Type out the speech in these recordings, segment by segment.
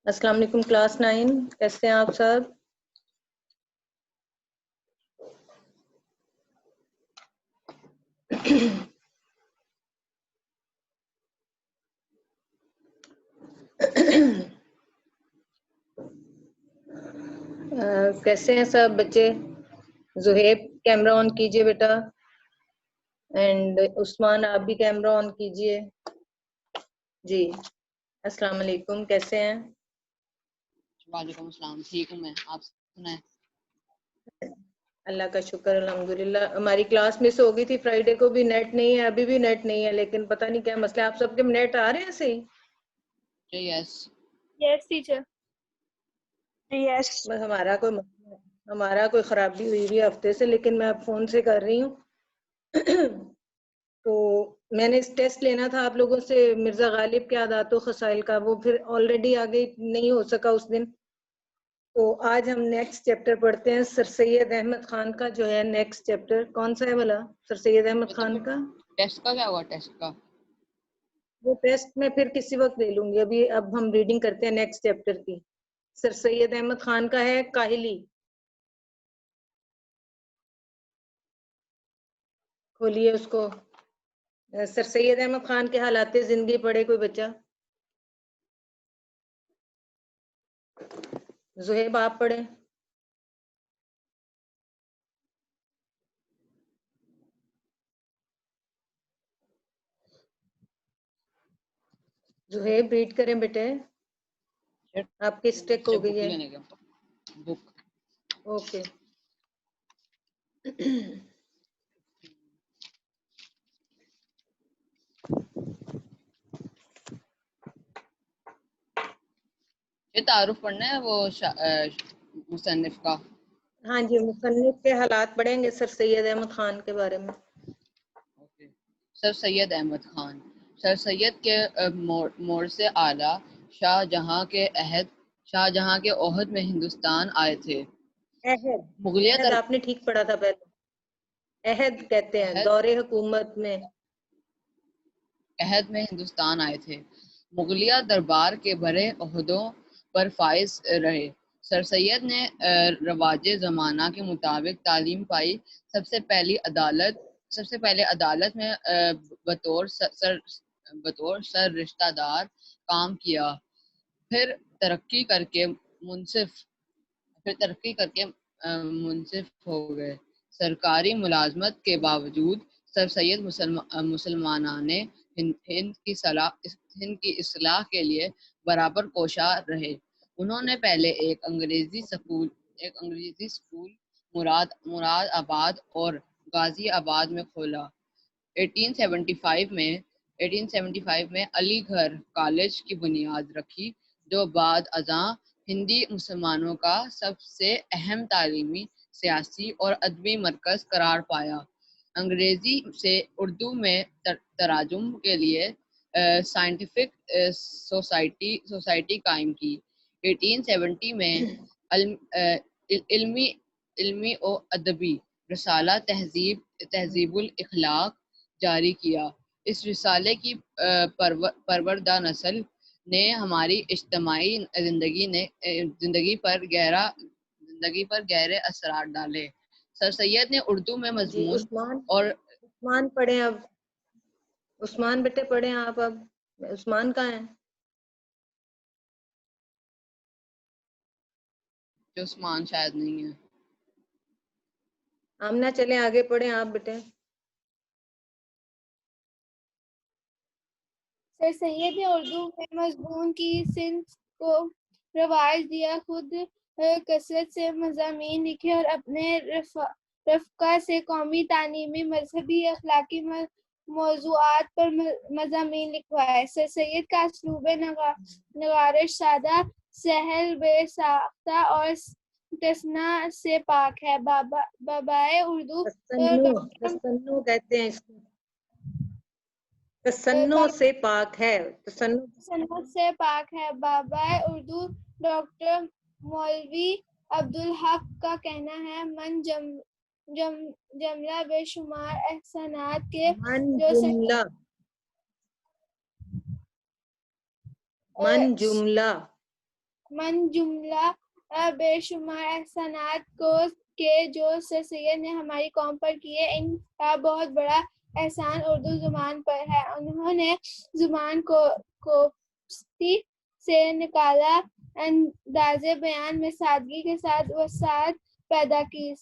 السلام علیکم کلاس 9، کیسے ہیں آپ سب؟ کیسے ہیں سب بچے؟ زہیب کیمرہ آن کیجئے بیٹا، اینڈ عثمان آپ بھی کیمرہ آن کیجئے. جی السلام علیکم، کیسے ہیں؟ وعلیکم السلام، ٹھیک ہوں میں، آپ سنائیں؟ اللہ کا شکر الحمدللہ. ہماری کلاس مس ہو گئی تھی، فرائیڈے کو بھی نیٹ نہیں ہے، ابھی بھی نیٹ نہیں ہے، لیکن پتہ نہیں کیا مسئلہ. آپ سب کے نیٹ آ رہے ہیں صحیح؟ یس یس ٹیچر. یس بس ہمارا کوئی خرابی ہوئی ہوئی ہفتے سے، لیکن میں اب فون سے کر رہی ہوں. تو میں نے ٹیسٹ لینا تھا آپ لوگوں سے مرزا غالب کے عادات و خصائل کا، وہ پھر آلریڈی آگے نہیں ہو سکا اس دن. تو آج ہم نیکسٹ چیپٹر پڑھتے ہیں سر سید احمد خان کا، جو ہے نیکسٹ چیپٹر. کون سا ہے بھلا سر سید احمد خان کا؟ ٹیسٹ کا کیا ہوا؟ ٹیسٹ کا وہ ٹیسٹ میں پھر کسی وقت لے لوں گی، اب ہم ریڈنگ کرتے ہیں نیکسٹ چیپٹر کی. سر سید احمد خان کا ہے کاہلی. کھولیے اس کو. سر سید احمد خان کے حالات زندگی پڑھے کوئی بچہ؟ زہیب آپ پڑھیں. زہیب ریڈ کریں بیٹے، آپ کی اسٹیک ہو گئی ہے. لینے کا بک اوکے. یہ تعارف پڑھنا ہے وہ مصنف کا. ہاں جی، مصنف کے حالات پڑھیں گے سر سید احمد خان کے بارے میں. سر سید احمد خان. سر سید کے موڑ سے اعلیٰ شاہ جہاں کے عہد میں ہندوستان آئے تھے. عہد آپ نے ٹھیک پڑھا تھا پہلے. عہد کہتے ہیں دور حکومت میں. عہد میں ہندوستان آئے تھے. مغلیہ دربار کے بڑے عہدوں پر فائز رہے. سر سید نے رواج زمانہ کے مطابق تعلیم پائی. سب سے پہلے عدالت میں بطور سر رشتہ دار کام کیا. پھر ترقی کر کے منصف ہو گئے. سرکاری ملازمت کے باوجود سر سید مسلمانان ہند کی اصلاح کے لیے برابر کوشاں رہے. انہوں نے پہلے ایک انگریزی اسکول مراد آباد اور غازی آباد میں کھولا. 1875 میں علی گڑھ کالج کی بنیاد رکھی، جو بعد ازاں ہندی مسلمانوں کا سب سے اہم تعلیمی، سیاسی اور ادبی مرکز قرار پایا. انگریزی سے اردو میں ترجمہ کے لیے سائنٹیفک سوسائٹی قائم کی. 1870 میں علمی و ادبی رسالہ تہذیب الاخلاق جاری کیا. اس رسالے کی پروردہ نسل نے ہماری اجتماعی زندگی پر گہرے اثرات ڈالے. سر سید نے اردو میں جی مضمون اور عثمان پڑھیں. اب عثمان بیٹے پڑھیں آپ. اب عثمان کہاں ہیں؟ عثمان شاید نہیں ہے. آمنہ چلیں آگے پڑھیں آپ بیٹے. سر سید نے اردو میں مضمون کی صنف کو رواج دیا، خود کثرت سے مضامین لکھے اور اپنے رفقا سے قومی، تعلیمی، مذہبی، اخلاقی موضوعات پر مضامین لکھوائے. سر سید کا اسلوب نگارش سادہ، سہل، بے ساختہ اور تصنع سے پاک ہے. بابائے اردو تصنع کہتے ہیں اس کو. تصنع سے پاک ہے. تصنع سے پاک ہے. بابائے اردو ڈاکٹر مولوی عبدالحق کا کہنا ہے، من جملہ بے شمار احسانات کے من جملہ من جملہ بے شمار احسانات کو کہ جو سر سید نے ہماری قوم پر کیے، ان کا بہت بڑا احسان اردو زبان پر ہے۔ انہوں نے زبان کو پستی سے نکالا، انداز بیان میں سادگی کے ساتھ وسعت پیدا کی،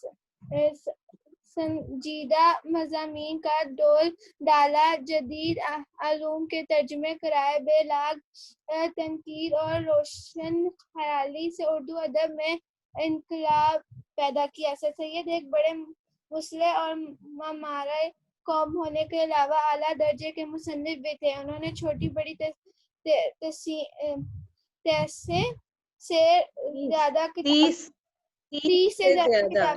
سنجیدہ مضامین کا ڈول ڈالا، جدید علوم کے ترجمے کرائے، بے لاگ تنقید اور روشن خیالی سے اردو ادب میں انقلاب پیدا کیا۔ سر سید ایک بڑے مصلح اور معمار قوم ہونے کے علاوہ اعلیٰ درجے کے مصنف بھی تھے۔ انہوں نے چھوٹی بڑی سے زیادہ تیس سے زیادہ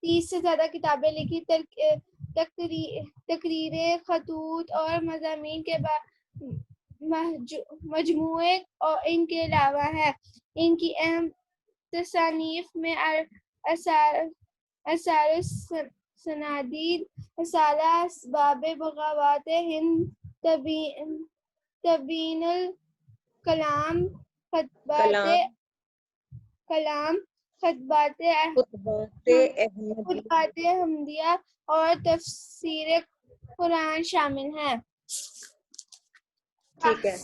30 سے زیادہ کتابیں لکھی، تقریریں، خطوط اور مضامین کے مجموعے اور ان کے علاوہ ہے۔ ان کی اہم تصانیف میں آثار سنادید، رسالہ اسباب بغاوت ہند، تبیین الکلام، خطبات احمدیہ اور تفسیر قرآن شامل ہیں۔ ٹھیک ہے،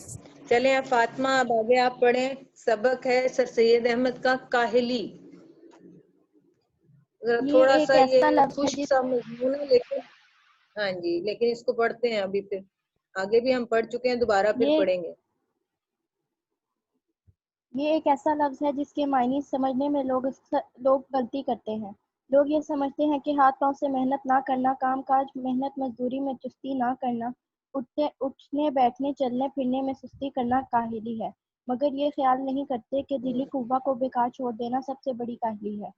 چلیں اب فاطمہ، اب آگے آپ پڑھیں۔ سبق ہے سر سید احمد کا کاہلی۔ تھوڑا سا یہ خشک سا مضمون ہے، لیکن ہاں جی، لیکن اس کو پڑھتے ہیں ابھی، پھر آگے بھی ہم پڑھ چکے ہیں، دوبارہ پھر پڑھیں گے۔ یہ ایک ایسا لفظ ہے جس کے معنی سمجھنے میں لوگ غلطی کرتے ہیں۔ لوگ یہ سمجھتے ہیں کہ ہاتھ پاؤں سے محنت نہ کرنا، کام کاج محنت مزدوری میں چستی نہ کرنا، اٹھنے بیٹھنے چلنے پھرنے میں سستی کرنا کاہلی ہے، مگر یہ خیال نہیں کرتے کہ دلی قوہ کو بیکار چھوڑ دینا سب سے بڑی کاہلی ہے۔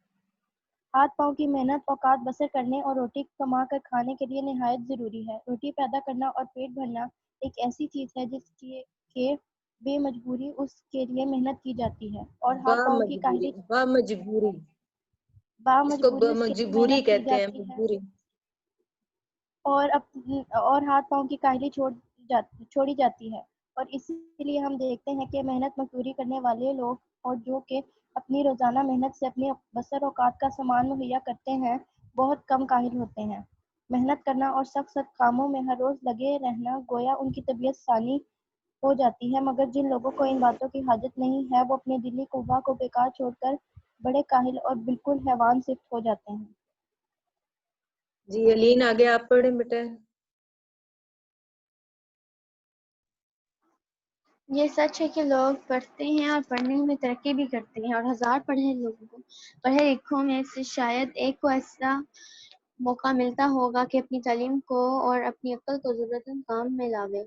ہاتھ پاؤں کی محنت اوقات بسر کرنے اور روٹی کما کر کھانے کے لیے نہایت ضروری ہے۔ روٹی پیدا کرنا اور پیٹ بھرنا ایک ایسی چیز ہے جس کے بے مجبوری اس کے لیے محنت کی جاتی ہے، اور ہاتھ پاؤں کی کاہلی مجبوری اس کے لیے مجبوری محنت کی کہتے ہیں، جاتی ہے، مجبوری۔ اور ہاتھ پاؤں کی کاہلی چھوڑی جاتی ہے، اور اسی لیے ہم دیکھتے ہیں کہ محنت مزدوری کرنے والے لوگ، اور جو کہ اپنی روزانہ محنت سے اپنے بسر اوقات کا سامان مہیا کرتے ہیں، بہت کم کاہل ہوتے ہیں۔ محنت کرنا اور سخت کاموں میں ہر روز لگے رہنا گویا ان کی طبیعت ثانی ہو جاتی ہے، مگر جن لوگوں کو ان باتوں کی حاجت نہیں ہے، وہ اپنے دلی قوہ کو بیکار چھوڑ کر بڑے کاہل اور بالکل حیوان صفت ہو جاتے ہیں۔ جی علین، آگے آپ پڑھیں بیٹا۔ یہ سچ ہے کہ لوگ پڑھتے ہیں اور پڑھنے میں ترقی بھی کرتے ہیں، اور ہزار پڑھے لکھوں میں سے شاید ایک کو ایسا موقع ملتا ہوگا کہ اپنی تعلیم کو اور اپنی عقل کو ضرورت کام میں لاوے۔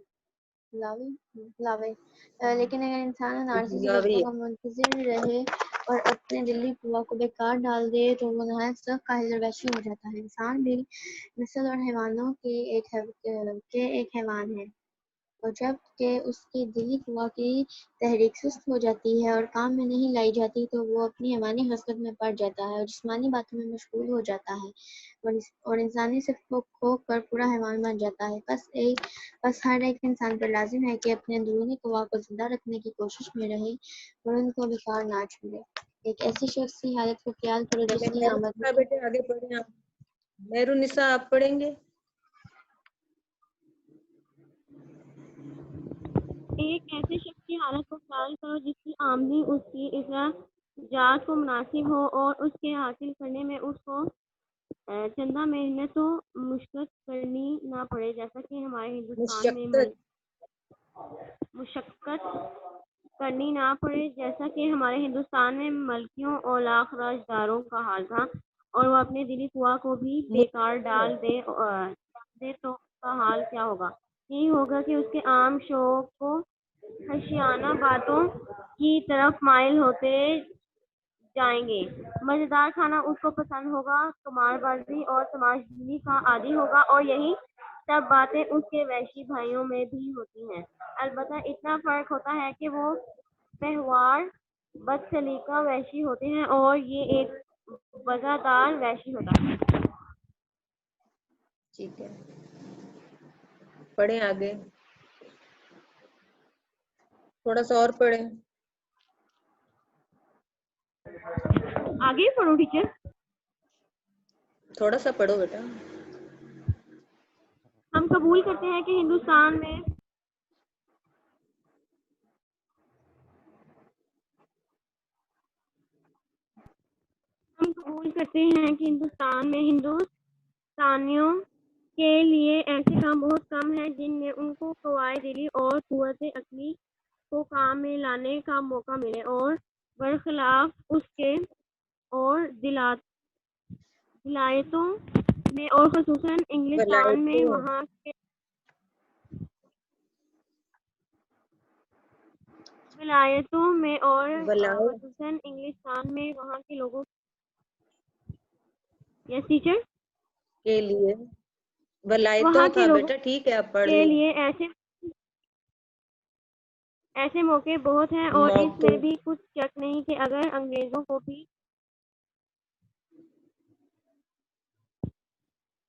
لیکن اگر انسان عارضی ضرورتوں کا منتظر رہے اور اپنے دلی قوہ کو بیکار ڈال دے تو وہ نہایت سخت کاہل اور وحشی ہو جاتا ہے۔ انسان بھی نسل اور حیوانوں کے ایک حیوان ہے، اور جب کہ اس کی دلی قوہ کی تحریک سست ہو جاتی ہے اور کام میں نہیں لائی جاتی تو وہ اپنی حیوانی خصلت میں پڑ جاتا ہے اور جسمانی باتوں میں مشغول ہو جاتا ہے، اور انسانی صفت کو کھو کر پورا حیوان بن جاتا ہے۔ بس ہر ایک انسان پر لازم ہے کہ اپنے اندرونی قوہ کو زندہ رکھنے کی کوشش میں رہے اور ان کو بیکار نہ چھوڑے۔ ایک ایسی شخص کی حالت کو خیال کرو جس کی آمد بیٹے آگے پڑھیں آپ۔ مہرالنساء، آپ پڑھیں گے؟ ایک ایسے شخص کی حالت کو خیال کرو جس کی آمدنی اس کی اخراجات کو مناسب ہو اور اس کے حاصل کرنے میں اس کو چندہ محنت و مشقت کرنی نہ پڑے، جیسا کہ ہمارے ہندوستان میں ملکیوں اور لاکھ راجداروں کا حال تھا، اور وہ اپنے دلی قوہ کو بھی بیکار ڈال دے تو اس کا حال کیا ہوگا؟ یہی ہوگا کہ اس کے عام شوق و خشیانہ باتوں کی طرف مائل ہوتے جائیں گے، مزیدار کھانا اس کو پسند ہوگا، قمار بازی اور تماش بینی کا عادی ہوگا، اور یہی سب باتیں اس کے وحشی بھائیوں میں بھی ہوتی ہیں۔ البتہ اتنا فرق ہوتا ہے کہ وہ پہوار بد سلیقہ وحشی ہوتے ہیں اور یہ ایک وزادار وحشی ہوتا ہے۔ ٹھیک ہے، پڑھیں آگے، تھوڑا سا اور پڑھیں۔ آگے پڑھو ٹیچر. تھوڑا سا پڑھو بیٹا. ہم قبول کرتے ہیں کہ ہندوستان میں ہندوستانیوں کے لیے ایسے کام بہت کم ہیں جن میں ان کو قوائے دلی اور قوت عقلی کو کام میں لانے کا موقع ملے، اور برخلاف اس کے اور ولایتوں میں اور خصوصاً انگلستان میں وہاں کے ولایتوں میں اور خصوصاً انگلستان میں وہاں کے لوگوں یس ٹیچر کے لیے ولایتوں تھا بیٹا، ٹھیک ہے آپ پڑھ کے لیں. لیے ایسے موقع بہت ہیں، اور اس میں بھی کچھ شک نہیں کہ اگر انگریزوں کو بھی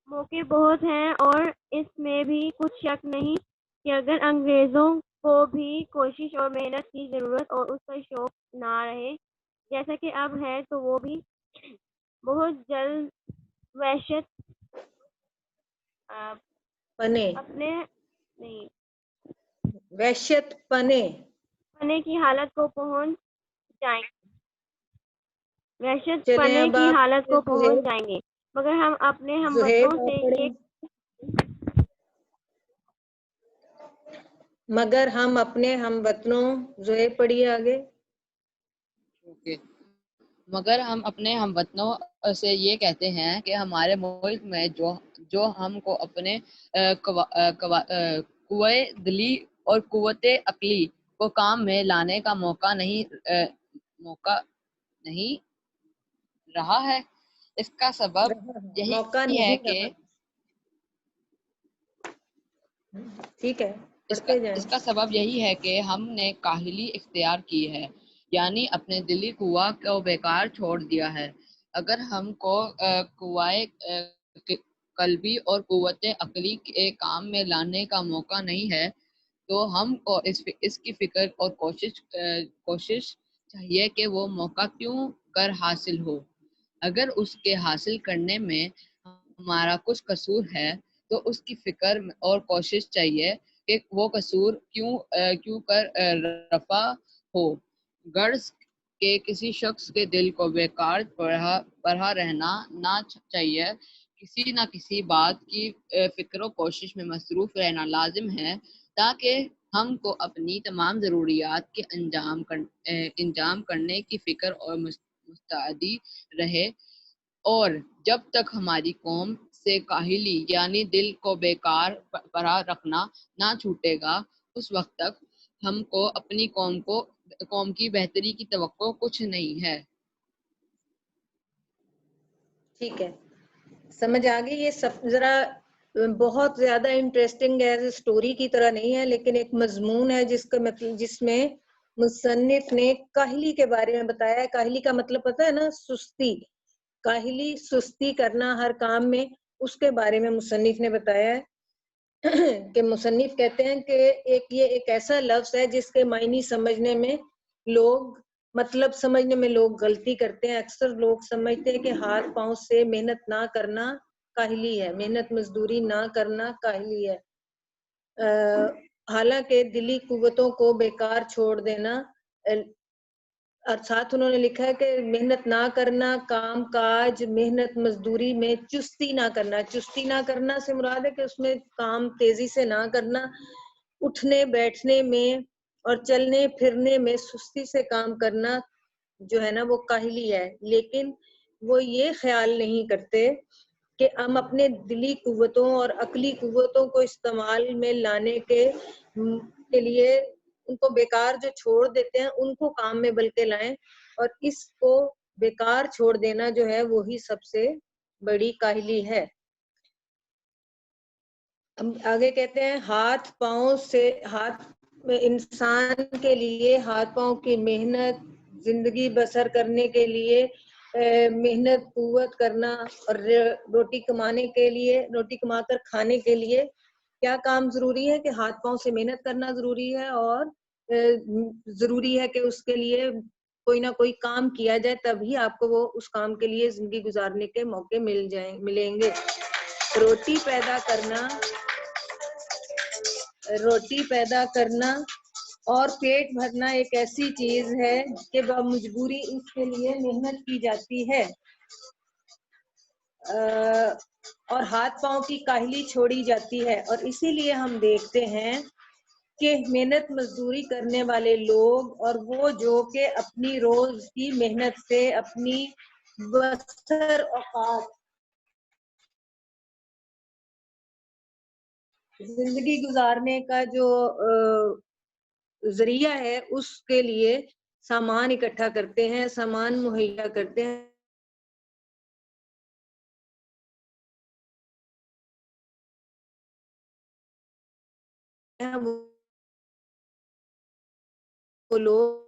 موقع بہت ہیں اور اس میں بھی کچھ شک نہیں کہ اگر انگریزوں کو بھی کوشش اور محنت کی ضرورت اور اس کا شوق نہ رہے جیسا کہ اب ہے، تو وہ بھی بہت جلد وحشت پنے کی حالت کو پہنچ جائیں گے. مگر ہم اپنے ہموطنوں سے یہ مگر ہم اپنے ہم وطنوں زہیب پڑھیے آگے. مگر ہم اپنے ہم وطنوں سے یہ کہتے ہیں کہ ہمارے ملک میں جو ہم کو اپنے قوائے دلی اور قوت عقلی کو کام میں لانے کا موقع نہیں رہا ہے، اس کا سبب یہی ہے کہ ٹھیک ہے اس کا سبب یہی ہے کہ ہم نے کاہلی اختیار کی ہے، یعنی اپنے دلی قوا کو بیکار چھوڑ دیا ہے. اگر ہم کو قوائے قلبی اور قوت عقلی کے کام میں لانے کا موقع نہیں ہے تو ہم کو اس کی فکر اور کوشش چاہیے کہ وہ موقع کیوں کر حاصل ہو. اگر اس کے حاصل کرنے میں ہمارا کچھ قصور ہے تو اس کی فکر اور کوشش چاہیے کہ وہ قصور کیوں کر رفع ہو. غرض کہ کسی شخص کے دل کو بیکار پڑھا رہنا نہ چاہیے، کسی نہ کسی بات کی فکر و کوشش میں مصروف رہنا لازم ہے تاکہ ہم کو اپنی تمام ضروریات کے انجام کرنے کی فکر اور مستعدی رہے. اور جب تک ہماری قوم سے کاہلی یعنی دل کو بیکار پڑھا رکھنا نہ چھوٹے گا، اس وقت تک ہم کو اپنی قوم کی بہتری کی توقع کچھ نہیں ہے. ٹھیک ہے، سمجھ آگئی. یہ سب ذرا بہت زیادہ انٹرسٹنگ ہے، اسٹوری کی طرح نہیں ہے، لیکن ایک مضمون ہے جس میں مصنف نے کاہلی کے بارے میں بتایا ہے. کاہلی کا مطلب پتہ ہے نا؟ سستی. کاہلی، سستی کرنا ہر کام میں، اس کے بارے میں مصنف نے بتایا ہے کہ مصنف کہتے ہیں کہ یہ ایک ایسا لفظ ہے جس کے معنی سمجھنے میں مطلب سمجھنے میں لوگ غلطی کرتے ہیں. اکثر لوگ سمجھتے ہیں کہ ہاتھ پاؤں سے محنت نہ کرنا کاہلی ہے، محنت مزدوری نہ کرنا کاہلی ہے. حالانکہ دلی قوتوں کو بیکار چھوڑ دینا، اور ساتھ انہوں نے لکھا ہے کہ محنت نہ کرنا، کام کاج، محنت مزدوری میں چستی نہ کرنا. چستی نہ کرنا سے مراد ہے کہ اس میں کام تیزی سے نہ کرنا، اٹھنے بیٹھنے میں اور چلنے پھرنے میں سستی سے کام کرنا جو ہے نا وہ کاہلی ہے. لیکن وہ یہ خیال نہیں کرتے کہ ہم اپنے دلی قوتوں اور عقلی قوتوں کو استعمال میں لانے کے لیے ان کو بیکار جو چھوڑ دیتے ہیں ان کو کام میں بلکہ لائیں، اور اس کو بیکار چھوڑ دینا جو ہے وہی سب سے بڑی کاہلی ہے. آگے کہتے ہیں انسان کے لیے ہاتھ پاؤں کی محنت، زندگی بسر کرنے کے لیے محنت قوت کرنا اور روٹی کما کر کھانے کے لیے کیا کام ضروری ہے؟ کہ ہاتھ پاؤں سے محنت کرنا ضروری ہے، اور ضروری ہے کہ اس کے لیے کوئی نہ کوئی کام کیا جائے تبھی آپ کو وہ اس کام کے لیے زندگی گزارنے کے موقع ملیں گے. روٹی پیدا کرنا اور پیٹ بھرنا ایک ایسی چیز ہے کہ بمجبوری اس کے لیے محنت کی جاتی ہے اور ہاتھ پاؤں کی کاہلی چھوڑی جاتی ہے. اور اسی لیے ہم دیکھتے ہیں کہ محنت مزدوری کرنے والے لوگ اور وہ جو کہ اپنی روز کی محنت سے اپنی بسر اوقات زندگی گزارنے کا جو ذریعہ ہے اس کے لیے سامان اکٹھا کرتے ہیں، سامان مہیا کرتے ہیں، وہ لوگ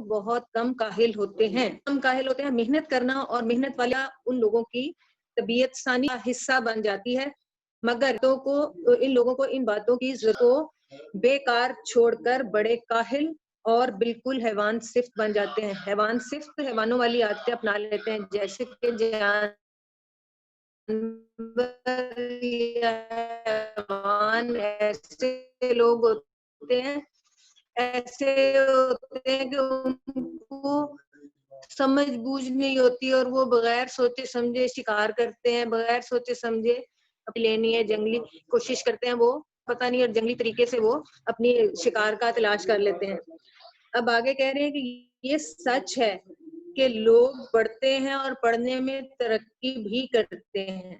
بہت کم کاہل ہوتے ہیں. محنت کرنا اور محنت والا ان لوگوں کی طبیعت ثانی کا حصہ بن جاتی ہے، مگر ان لوگوں کو ان باتوں کی ضرورت کو بیکار چھوڑ کر بڑے کاہل اور بالکل حیوان صفت بن جاتے ہیں. حیوان صفت حیوانوں والی عادتیں اپنا لیتے ہیں، جیسے کہ حیوان ایسے لوگ ہوتے ہیں کہ ان کو سمجھ بوجھ نہیں ہوتی اور وہ بغیر سوچے سمجھے شکار کرتے ہیں، بغیر سوچے سمجھے لینی ہے جنگلی کوشش کرتے ہیں، وہ پتہ نہیں اور جنگلی طریقے سے وہ اپنی شکار کا تلاش کر لیتے ہیں. اب آگے کہہ رہے ہیں کہ یہ سچ ہے کہ لوگ پڑھتے ہیں اور پڑھنے میں ترقی بھی کرتے ہیں،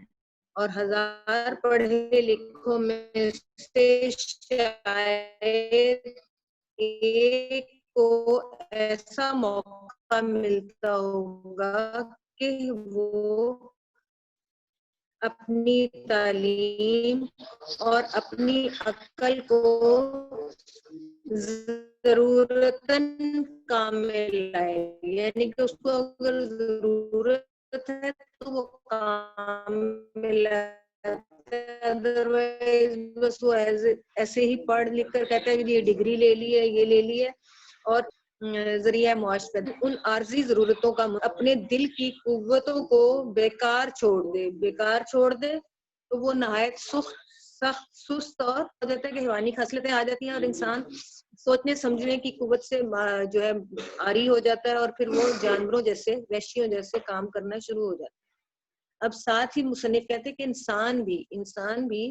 اور ہزار پڑھے لکھوں میں سے شاید ایک کو ایسا موقع ملتا ہوگا کہ وہ اپنی تعلیم اور اپنی عقل کو ضرورتاً کام میں لائے، یعنی کہ اس کو اگر ضرورت ہے تو وہ کام میں لائے، ادروائز بس وہ ایسے ہی پڑھ لکھ کر کہتا ہے کہ یہ ڈگری لے لی ہے، یہ لے لی ہے اور ذریعہ معاش کر ان عارضی ضرورتوں کا اپنے دل کی قوتوں کو بیکار چھوڑ دے تو وہ نہایت سخت سست اور ہو جاتا ہے کہ حیوانی خصلتیں آ جاتی ہیں اور انسان سوچنے سمجھنے کی قوت سے جو ہے عاری ہو جاتا ہے اور پھر وہ جانوروں جیسے وحشیوں جیسے کام کرنا شروع ہو جاتا ہے. اب ساتھ ہی مصنف کہتے ہیں کہ انسان بھی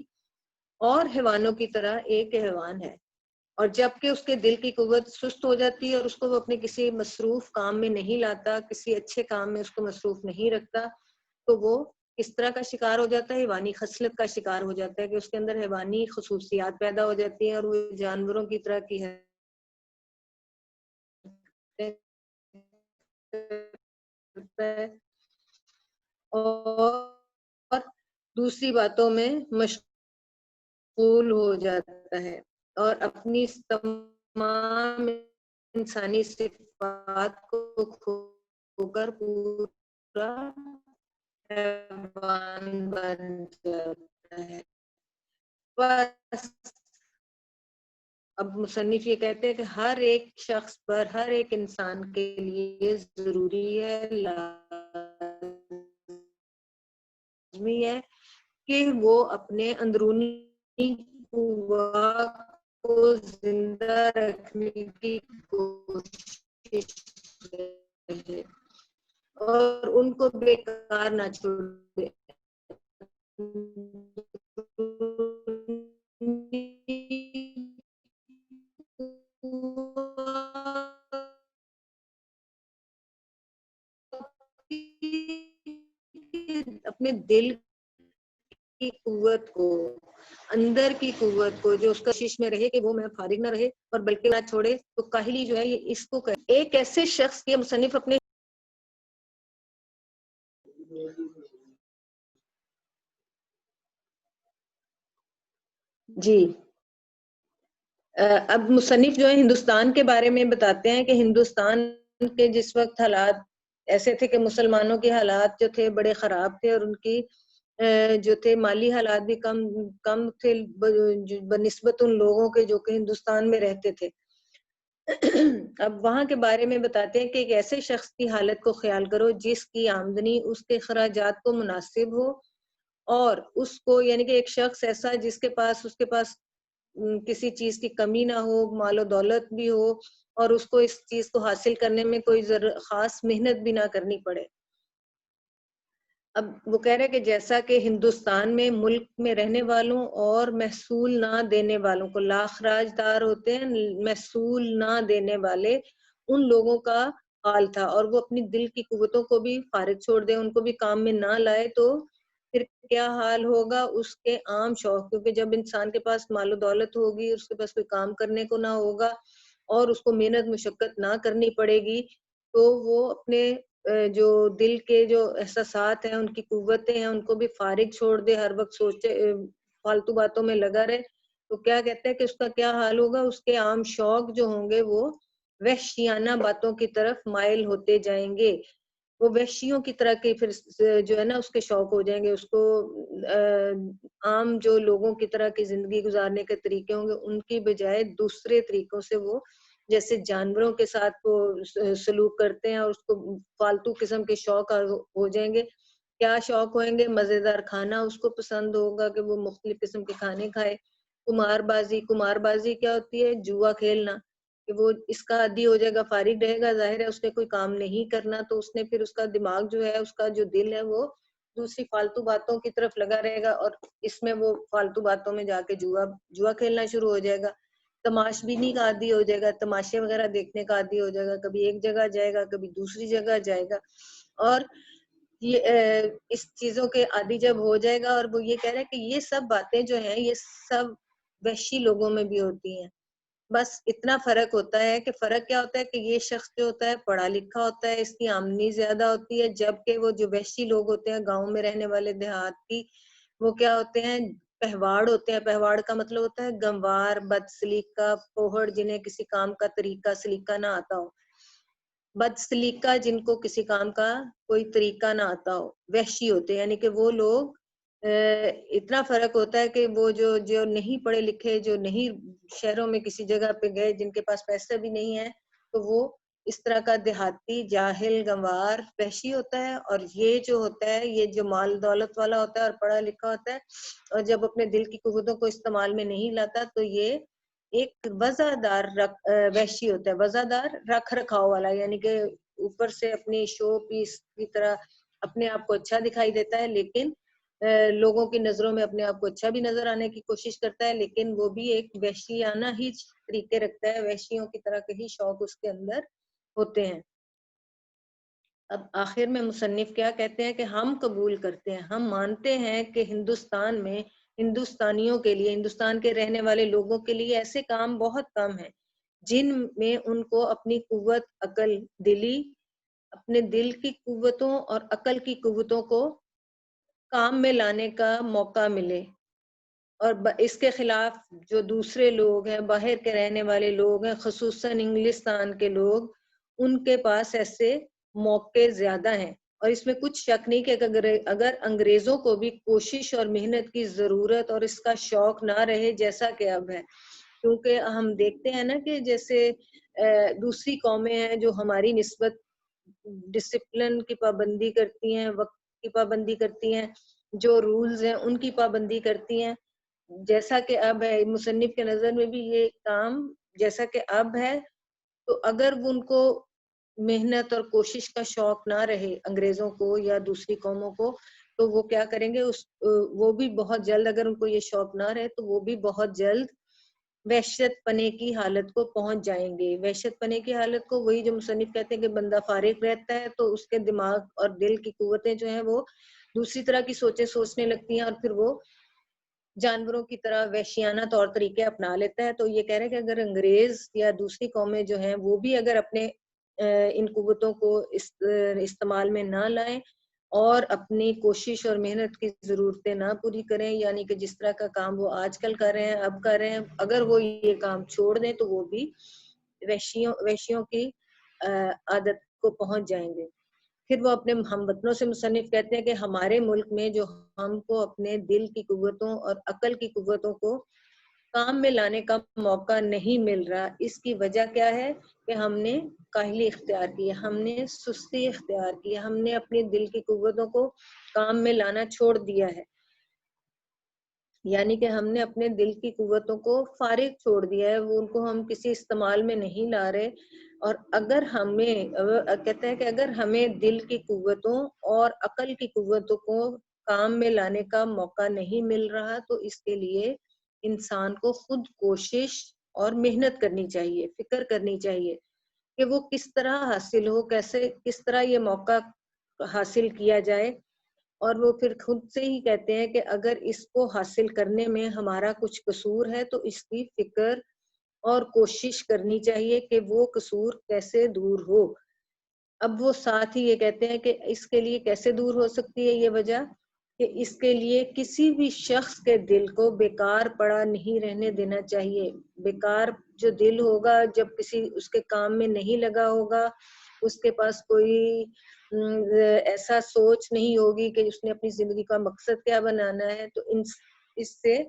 اور حیوانوں کی طرح ایک حیوان ہے، اور جب کہ اس کے دل کی قوت سست ہو جاتی ہے اور اس کو وہ اپنے کسی مصروف کام میں نہیں لاتا، کسی اچھے کام میں اس کو مصروف نہیں رکھتا، تو وہ اس طرح کا شکار ہو جاتا ہے، حیوانی خصلت کا شکار ہو جاتا ہے کہ اس کے اندر حیوانی خصوصیات پیدا ہو جاتی ہیں اور وہ جانوروں کی طرح کی ہے اور دوسری باتوں میں مشغول ہو جاتا ہے اور اپنی تمام انسانی صفات کو کھو کر پورا حیوان بن جاتا ہے. بس اب مصنف یہ کہتے ہیں کہ ہر ایک شخص پر، ہر ایک انسان کے لیے ضروری ہے، لازمی ہے کہ وہ اپنے اندرونی قوت کو زندہ رکھنے کی کوشش کرے اور ان کو بیکار نہ چھوڑے. اپنے دل کی قوت کو، اندر کی قوت کو جو اس کشش میں رہے کہ وہ میں فارغ نہ رہے اور بلکہ نہ چھوڑے، تو کاہلی جو ہے یہ اس کو ایک ایسے شخص کے مصنف اپنے جی اب مصنف جو ہے ہندوستان کے بارے میں بتاتے ہیں کہ ہندوستان کے جس وقت حالات ایسے تھے کہ مسلمانوں کے حالات جو تھے بڑے خراب تھے اور ان کی جو تھے مالی حالات بھی کم تھے بنسبت ان لوگوں کے جو کہ ہندوستان میں رہتے تھے. اب وہاں کے بارے میں بتاتے ہیں کہ ایک ایسے شخص کی حالت کو خیال کرو جس کی آمدنی اس کے اخراجات کو مناسب ہو, اور اس کو یعنی کہ ایک شخص ایسا جس کے پاس کسی چیز کی کمی نہ ہو, مال و دولت بھی ہو, اور اس کو اس چیز کو حاصل کرنے میں کوئی خاص محنت بھی نہ کرنی پڑے. اب وہ کہہ رہے کہ جیسا کہ ہندوستان میں ملک میں رہنے والوں اور محصول نہ دینے والوں کو لاخراج دار ہوتے ہیں, محصول نہ دینے والے ان لوگوں کا حال تھا, اور وہ اپنی دل کی قوتوں کو بھی فارغ چھوڑ دیں, ان کو بھی کام میں نہ لائے تو پھر کیا حال ہوگا اس کے عام شوق. کیونکہ جب انسان کے پاس مال و دولت ہوگی, اس کے پاس کوئی کام کرنے کو نہ ہوگا اور اس کو محنت مشقت نہ کرنی پڑے گی, تو وہ اپنے جو دل کے جو احساسات ہیں, ان کی قوتیں ہیں, ان کو بھی فارغ چھوڑ دے, ہر وقت سوچے فالتو باتوں میں لگا رہے, تو کیا کہتے ہیں کہ اس کا کیا حال ہوگا, اس کے عام شوق جو ہوں گے وہ وحشیانہ باتوں کی طرف مائل ہوتے جائیں گے. وہ وحشیوں کی طرح کے پھر جو ہے نا اس کے شوق ہو جائیں گے. اس کو عام جو لوگوں کی طرح کی زندگی گزارنے کے طریقے ہوں گے, ان کی بجائے دوسرے طریقوں سے وہ جیسے جانوروں کے ساتھ وہ سلوک کرتے ہیں, اور اس کو فالتو قسم کے شوق ہو جائیں گے. کیا شوق ہوئیں گے؟ مزیدار کھانا اس کو پسند ہوگا کہ وہ مختلف قسم کے کھانے کھائے. کمار بازی کیا ہوتی ہے؟ جوا کھیلنا, کہ وہ اس کا عادی ہو جائے گا, فارغ رہے گا, ظاہر ہے اس نے کوئی کام نہیں کرنا, تو اس نے پھر اس کا دماغ جو ہے, اس کا جو دل ہے, وہ دوسری فالتو باتوں کی طرف لگا رہے گا, اور اس میں وہ فالتو باتوں میں جا کے جوا کھیلنا شروع ہو جائے گا. تماش بینی کا عادی ہو جائے گا, تماشے وغیرہ دیکھنے کا عادی ہو جائے گا, کبھی ایک جگہ جائے گا, کبھی دوسری جگہ جائے گا, اور یہ اس چیزوں کے عادی جب ہو جائے گا. اور وہ یہ کہہ رہے ہیں کہ یہ سب باتیں جو ہیں یہ سب وحشی لوگوں میں بھی ہوتی ہیں. بس اتنا فرق ہوتا ہے کہ فرق کیا ہوتا ہے کہ یہ شخص جو ہوتا ہے پڑھا لکھا ہوتا ہے, اس کی آمدنی زیادہ ہوتی ہے, جبکہ وہ جو وحشی لوگ ہوتے ہیں گاؤں میں رہنے والے دیہاتی, وہ کیا ہوتے ہیں؟ پہواڑ ہوتے ہیں. پہواڑ کا مطلب ہوتا ہے گنوار, بد سلیقہ, پوہڑ, جنہیں کسی کام کا طریقہ سلیقہ نہ آتا ہو. بد سلیقہ جن کو کسی کام کا کوئی طریقہ نہ آتا ہو, وحشی ہوتے ہیں. یعنی کہ وہ لوگ اتنا فرق ہوتا ہے کہ وہ جو نہیں پڑھے لکھے, جو نہیں شہروں میں کسی جگہ پہ گئے, جن کے پاس پیسہ بھی نہیں ہے, تو وہ اس طرح کا دیہاتی, جاہل, گنوار, وحشی ہوتا ہے. اور یہ جو ہوتا ہے, یہ جو مال دولت والا ہوتا ہے اور پڑھا لکھا ہوتا ہے, اور جب اپنے دل کی قوتوں کو استعمال میں نہیں لاتا, تو یہ ایک وزادار وحشی ہوتا ہے, وزادار رکھ رکھاؤ والا. یعنی کہ اوپر سے اپنی شو پیس کی طرح اپنے آپ کو اچھا دکھائی دیتا ہے, لیکن لوگوں کی نظروں میں اپنے آپ کو اچھا بھی نظر آنے کی کوشش کرتا ہے, لیکن وہ بھی ایک وحشیانہ ہی طریقے رکھتا ہے, وحشیوں کی طرح کے ہی شوق اس کے اندر ہوتے ہیں. اب آخر میں مصنف کیا کہتے ہیں کہ ہم قبول کرتے ہیں, ہم مانتے ہیں کہ ہندوستان میں ہندوستانیوں کے لیے, ہندوستان کے رہنے والے لوگوں کے لیے ایسے کام بہت کم ہیں جن میں ان کو اپنی قوت, عقل, اپنے دل کی قوتوں اور عقل کی قوتوں کو کام میں لانے کا موقع ملے. اور اس کے خلاف جو دوسرے لوگ ہیں, باہر کے رہنے والے لوگ ہیں, خصوصاً انگلستان کے لوگ, ان کے پاس ایسے موقع زیادہ ہیں. اور اس میں کچھ شک نہیں کہ اگر انگریزوں کو بھی کوشش اور محنت کی ضرورت اور اس کا شوق نہ رہے جیسا کہ اب ہے, کیونکہ ہم دیکھتے ہیں نا کہ جیسے دوسری قومیں ہیں جو ہماری نسبت ڈسپلن کی پابندی کرتی ہیں, وقت کی پابندی کرتی ہیں, جو رولز ہیں ان کی پابندی کرتی ہیں, جیسا کہ اب ہے. مصنف کے نظر میں بھی یہ کام جیسا کہ اب ہے, تو اگر ان کو محنت اور کوشش کا شوق نہ رہے انگریزوں کو یا دوسری قوموں کو, تو وہ کیا کریں گے, وہ بھی بہت جلد, اگر ان کو یہ شوق نہ رہے تو وہ بھی بہت جلد وحشت پنے کی حالت کو پہنچ جائیں گے. وحشت پنے کی حالت کو وہی جو مصنف کہتے ہیں کہ بندہ فارغ رہتا ہے تو اس کے دماغ اور دل کی قوتیں جو ہیں وہ دوسری طرح کی سوچیں سوچنے لگتی ہیں, اور پھر وہ جانوروں کی طرح وحشیانہ طور طریقے اپنا لیتا ہے. تو یہ کہہ رہے ہیں کہ اگر انگریز یا دوسری قومیں جو ہیں وہ بھی اگر اپنے ان قوتوں کو استعمال میں نہ لائیں اور اپنی کوشش اور محنت کی ضرورتیں نہ پوری کریں, یعنی کہ جس طرح کا کام وہ آج کل کر رہے ہیں, اب کر رہے ہیں, اگر وہ یہ کام چھوڑ دیں تو وہ بھی وحشیوں کی عادت کو پہنچ جائیں گے. پھر وہ اپنے ہم وطنوں سے مصنف کہتے ہیں کہ ہمارے ملک میں جو ہم کو اپنے دل کی قوتوں اور عقل کی قوتوں کو کام میں لانے کا موقع نہیں مل رہا، اس کی وجہ کیا ہے کہ ہم نے کاہلی اختیار کی، ہم نے سستی اختیار کی، ہم نے اپنی دل کی قوتوں کو کام میں لانا چھوڑ دیا ہے، یعنی کہ ہم نے اپنے دل کی قوتوں کو فارغ چھوڑ دیا ہے، وہ ان کو ہم کسی استعمال میں نہیں لا رہے۔ اور اگر ہمیں کہتے ہیں کہ اگر ہمیں دل کی قوتوں اور عقل کی قوتوں کو کام میں لانے کا موقع نہیں مل رہا، تو اس کے لیے انسان کو خود کوشش اور محنت کرنی چاہیے، فکر کرنی چاہیے کہ وہ کس طرح حاصل ہو، کیسے کس طرح یہ موقع حاصل کیا جائے۔ اور وہ پھر خود سے ہی کہتے ہیں کہ اگر اس کو حاصل کرنے میں ہمارا کچھ قصور ہے تو اس کی فکر اور کوشش کرنی چاہیے کہ وہ قصور کیسے دور ہو۔ اب وہ ساتھ ہی یہ کہتے ہیں کہ اس کے لیے کیسے دور ہو سکتی ہے یہ وجہ، کہ اس کے لیے کسی بھی شخص کے دل کو بیکار پڑا نہیں رہنے دینا چاہیے۔ بیکار جو دل ہوگا، جب کسی اس کے کام میں نہیں لگا ہوگا، اس کے پاس کوئی ایسا سوچ نہیں ہوگی کہ اس نے اپنی زندگی کا مقصد کیا بنانا ہے، تو اس سے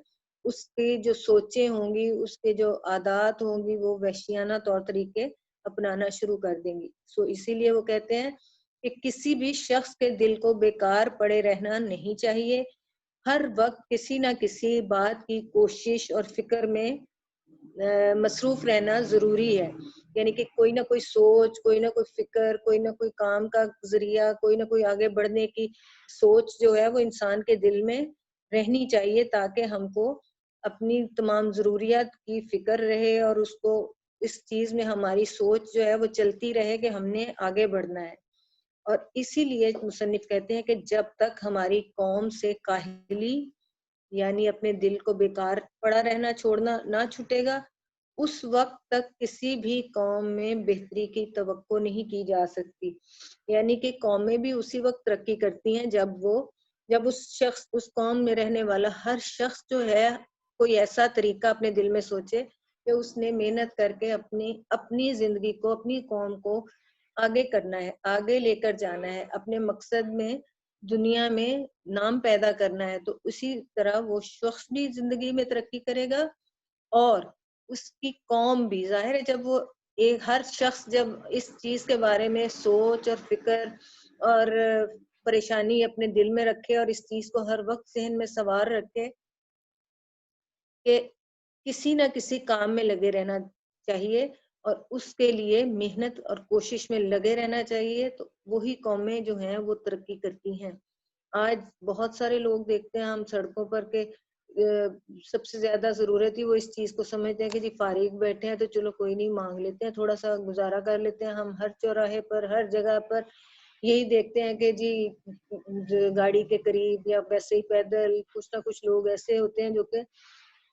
اس کی جو سوچیں ہوں گی، اس کے جو عادات ہوں گی، وہ وحشیانہ طور طریقے اپنانا شروع کر دیں گی۔ اسی لیے وہ کہتے ہیں کہ کسی بھی شخص کے دل کو بیکار پڑے رہنا نہیں چاہیے، ہر وقت کسی نہ کسی بات کی کوشش اور فکر میں مصروف رہنا ضروری ہے، یعنی کہ کوئی نہ کوئی سوچ، کوئی نہ کوئی فکر، کوئی نہ کوئی کام کا ذریعہ، کوئی نہ کوئی آگے بڑھنے کی سوچ جو ہے وہ انسان کے دل میں رہنی چاہیے، تاکہ ہم کو اپنی تمام ضروریات کی فکر رہے اور اس کو اس چیز میں ہماری سوچ جو ہے وہ چلتی رہے کہ ہم نے آگے بڑھنا ہے۔ اور اسی لیے مصنف کہتے ہیں کہ جب تک ہماری قوم سے کاہلی یعنی اپنے دل کو بیکار پڑا رہنا چھوڑنا نہ چھٹے گا، اس وقت تک کسی بھی قوم میں بہتری کی توقع نہیں کی جا سکتی۔ یعنی کہ قومیں بھی اسی وقت ترقی کرتی ہیں جب اس قوم میں رہنے والا ہر شخص جو ہے کوئی ایسا طریقہ اپنے دل میں سوچے کہ اس نے محنت کر کے اپنی زندگی کو، اپنی قوم کو آگے کرنا ہے، آگے لے کر جانا ہے، اپنے مقصد میں دنیا میں نام پیدا کرنا ہے، تو اسی طرح وہ شخص بھی زندگی میں ترقی کرے گا اور اس کی قوم بھی۔ ظاہر ہے جب وہ ہر شخص جب اس چیز کے بارے میں سوچ اور فکر اور پریشانی اپنے دل میں رکھے اور اس چیز کو ہر وقت ذہن میں سوار رکھے کہ کسی نہ کسی کام میں لگے رہنا چاہیے اور اس کے لیے محنت اور کوشش میں لگے رہنا چاہیے، تو وہی قومیں جو ہیں وہ ترقی کرتی ہیں۔ آج بہت سارے لوگ دیکھتے ہیں ہم سڑکوں پر کہ سب سے زیادہ ضرورت ہی وہ اس چیز کو سمجھتے ہیں کہ جی فارغ بیٹھے ہیں تو چلو کوئی نہیں، مانگ لیتے ہیں، تھوڑا سا گزارا کر لیتے ہیں۔ ہم ہر چوراہے پر، ہر جگہ پر یہی دیکھتے ہیں کہ جی گاڑی کے قریب یا ویسے ہی پیدل کچھ نہ کچھ لوگ ایسے ہوتے ہیں جو کہ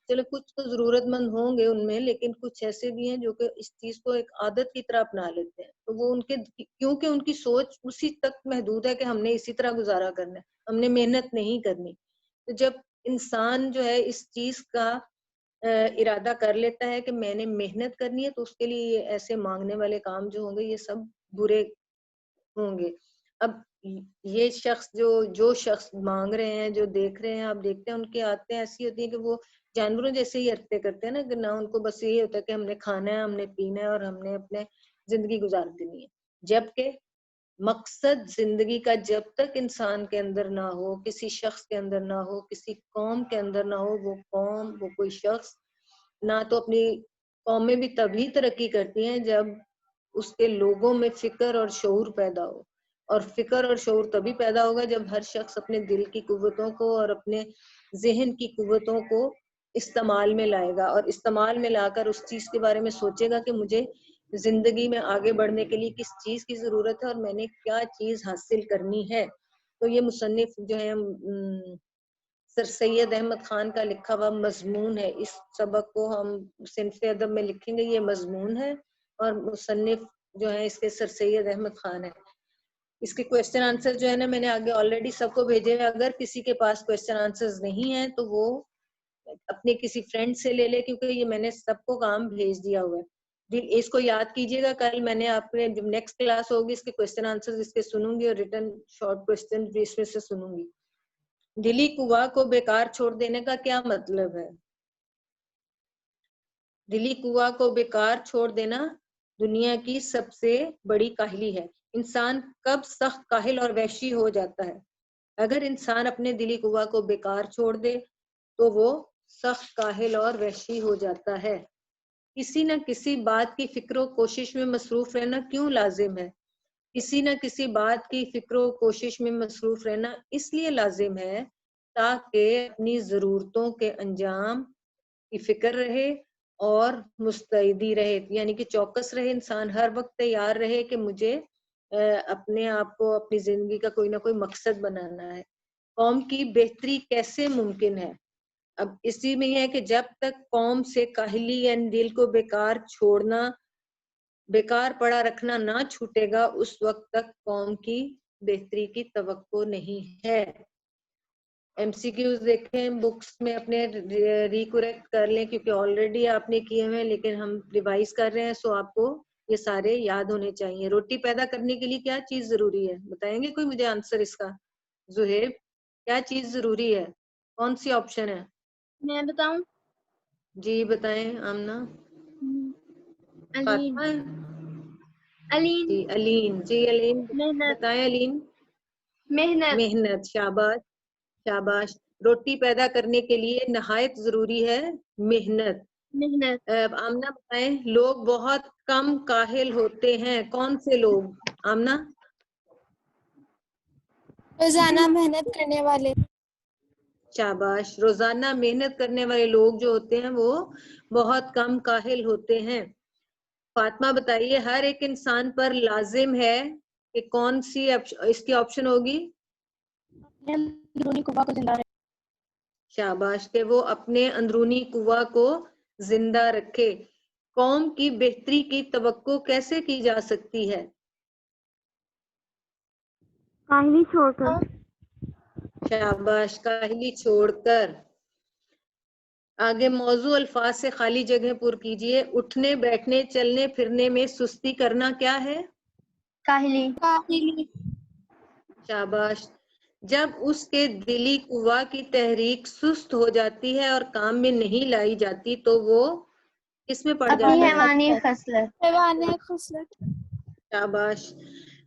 چلو کچھ تو ضرورت مند ہوں گے ان میں، لیکن کچھ ایسے بھی ہیں جو کہ اس چیز کو ایک عادت کی طرح اپنا لیتے ہیں، تو وہ کیونکہ ان کی سوچ اسی تک محدود ہے کہ ہم نے اسی طرح گزارا کرنا ہے، ہم نے محنت نہیں کرنی۔ تو جب انسان جو ہے اس چیز کا ارادہ کر لیتا ہے کہ میں نے محنت کرنی ہے، تو اس کے لیے ایسے مانگنے والے کام جو ہوں گے یہ سب برے ہوں گے۔ اب یہ شخص جو شخص مانگ رہے ہیں، جو دیکھ رہے ہیں، آپ دیکھتے ہیں ان کی عادتیں ایسی ہوتی ہیں کہ وہ جانوروں جیسے ہی حرکتیں کرتے ہیں نا، کہ نہ ان کو بس یہی ہوتا ہے کہ ہم نے کھانا ہے، ہم نے پینا ہے اور ہم نے اپنے زندگی گزار دینی ہے۔ جبکہ مقصد زندگی کا جب تک انسان کے اندر نہ ہو، کسی شخص کے اندر نہ ہو، کسی قوم کے اندر نہ ہو، وہ قوم، وہ کوئی شخص نہ تو اپنی قومیں بھی تبھی ترقی کرتی ہیں جب اس کے لوگوں میں فکر اور شعور پیدا ہو، اور فکر اور شعور تبھی پیدا ہوگا جب ہر شخص اپنے دل کی قوتوں کو اور اپنے ذہن کی قوتوں کو استعمال میں لائے گا، اور استعمال میں لا کر اس چیز کے بارے میں سوچے گا کہ مجھے زندگی میں آگے بڑھنے کے لیے کس چیز کی ضرورت ہے اور میں نے کیا چیز حاصل کرنی ہے۔ تو یہ مصنف جو ہے سر سید احمد خان کا لکھا ہوا مضمون ہے، اس سبق کو ہم صنف ادب میں لکھیں گے، یہ مضمون ہے، اور مصنف جو ہے اس کے سر سید احمد خان ہے۔ اس کے کویسچن آنسر جو ہے نا میں نے آگے آلریڈی سب کو بھیجے ہوئے، اگر کسی کے پاس کویسچن آنسرز نہیں ہیں تو وہ اپنے کسی فرینڈ سے لے لے، کیونکہ یہ میں نے سب کو کام بھیج دیا ہوا ہے۔ اس کو یاد کیجیے گا. کل میں نے آپ نے جب نیکسٹ کلاس ہوگی اس کے کوشچن آنسر اس کے سنوں گی اور ریٹن شارٹ کوشچن بھی اس میں سے سنوں گی. دلی قوا کو بیکار چھوڑ دینے کا کیا مطلب ہے؟ دلی قوا کو بیکار چھوڑ دینا دنیا کی سب سے بڑی کاہلی ہے. انسان کب سخت کاہل اور وحشی ہو جاتا ہے؟ اگر انسان اپنے دلی قوا کو بیکار چھوڑ دے تو وہ سخت کاہل اور وحشی ہو جاتا ہے. کسی نہ کسی بات کی فکر و کوشش میں مصروف رہنا کیوں لازم ہے؟ کسی نہ کسی بات کی فکر و کوشش میں مصروف رہنا اس لیے لازم ہے تاکہ اپنی ضرورتوں کے انجام کی فکر رہے اور مستعدی رہے، یعنی کہ چوکس رہے. انسان ہر وقت تیار رہے کہ مجھے اپنے آپ کو اپنی زندگی کا کوئی نہ کوئی مقصد بنانا ہے. قوم کی بہتری کیسے ممکن ہے؟ اب اسی میں یہ ہے کہ جب تک قوم سے کاہلی یعنی دل کو بیکار چھوڑنا، بیکار پڑا رکھنا نہ چھوٹے گا، اس وقت تک قوم کی بہتری کی توقع نہیں ہے. ایم سی کیوز دیکھیں بکس میں اپنے ریکریکٹ کر لیں کیونکہ آلریڈی آپ نے کیے ہوئے لیکن ہم ریوائز کر رہے ہیں، سو آپ کو یہ سارے یاد ہونے چاہیے. روٹی پیدا کرنے کے لیے کیا چیز ضروری ہے؟ بتائیں گے کوئی مجھے آنسر اس کا؟ زہیب، کیا چیز ضروری ہے؟ کون سی آپشن ہے؟ میں بتاؤں؟ جی بتائیں. آمنہ، علین. فاطمہ، علین. جی علین. جی علین محنت. بتائیں. علین، محنت. محنت. شاباش شاباش. روٹی پیدا کرنے کے لیے نہایت ضروری ہے محنت. محنت. آمنہ بتائیں. لوگ بہت کم کاہل ہوتے ہیں، کون سے لوگ؟ آمنہ، روزانہ محنت کرنے والے. شاباش. روزانہ محنت کرنے والے لوگ جو ہوتے ہیں وہ بہت کم کاہل ہوتے ہیں. فاطمہ بتائیے ہر ایک انسان پر لازم ہے کہ کون سی اس کی آپشن ہوگی؟ اندرونی قوا کو زندہ رکھے. شاباش، کہ وہ اپنے اندرونی قوا کو زندہ رکھے. قوم کی بہتری کی توقع کیسے کی جا سکتی ہے؟ کاہلی چھوڑ کر. شاباش، کاہلی چھوڑ کر. آگے موضوع الفاظ سے خالی جگہ پر کیجئے. اٹھنے بیٹھنے چلنے پھرنے میں سستی کرنا کیا ہے؟ کاہلی. کاہلی. شاباش. جب اس کے دلی قوا کی تحریک سست ہو جاتی ہے اور کام میں نہیں لائی جاتی تو وہ کس میں پڑ اپنی جاتا ہے؟ حیوانی خصلت. حیوانی خصلت. شاباش.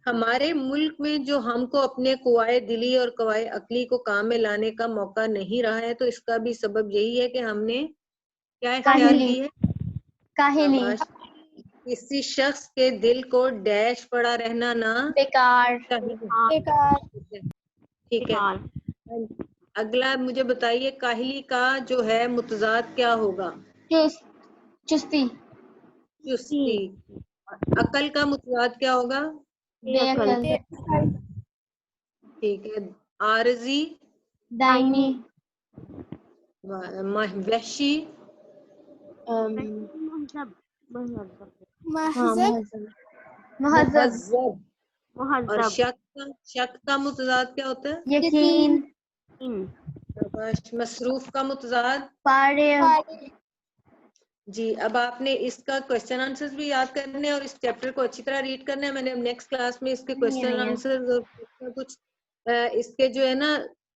ہمارے ملک میں جو ہم کو اپنے قوائے دلی اور قوائے عقلی کو کام میں لانے کا موقع نہیں رہا ہے تو اس کا بھی سبب یہی ہے کہ ہم نے کیا اختیار کی ہے؟ کاہلی. شاباش. کسی شخص کے دل کو ڈیش پڑا رہنا نہ بیکار. بیکار. ٹھیک ہے. اگلا مجھے بتائیے کاہلی کا جو ہے متضاد کیا ہوگا؟ چستی. چستی. عقل کا متضاد کیا ہوگا؟ بے عقل. ٹھیک ہے. عارضی. دائمی. وحشی. مہذب. مہذب. مہذب. اور مہذب. شک کا متضاد کیا ہوتا ہے؟ یقین. مصروف کا متضاد؟ فارغ. جی اب آپ نے اس کا کوشچن آنسر بھی یاد کرنے اور اس چیپٹر کو اچھی طرح ریڈ کرنا ہے. میں نے نیکسٹ کلاس میں اس کے کوشچن آنسر کچھ اس کے جو ہے نا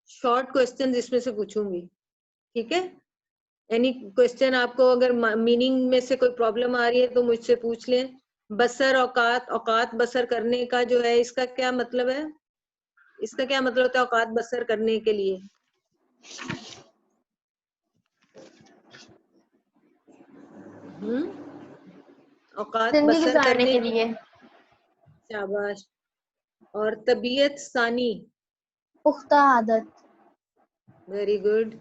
شارٹ کوشچن اس میں سے پوچھوں گی. ٹھیک ہے. اینی کوشچن آپ کو اگر میننگ میں سے کوئی پرابلم آ رہی ہے تو مجھ سے پوچھ لیں. بسر اوقات، اوقات بسر کرنے کا جو ہے اس کا کیا مطلب ہے؟ اس کا کیا مطلب ہوتا ہے اوقات بسر کرنے کے لیے؟ اوقات بسر کرنے کے لیے. شاباش. اور طبیعت ثانی؟ پختہ عادت. Very good.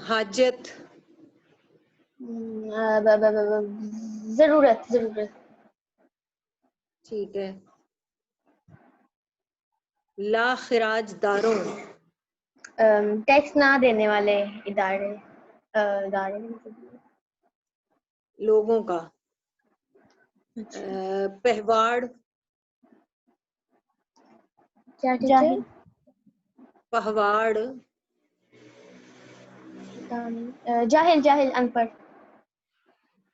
حاجت؟ ضرورت. ٹھیک ہے. لا خراج داروں؟ ٹیکس نہ دینے والے ادارے. لوگوں کا. پہواڑ؟ کیا ٹیچر؟ پہواڑ. جاہل. ان پڑھ.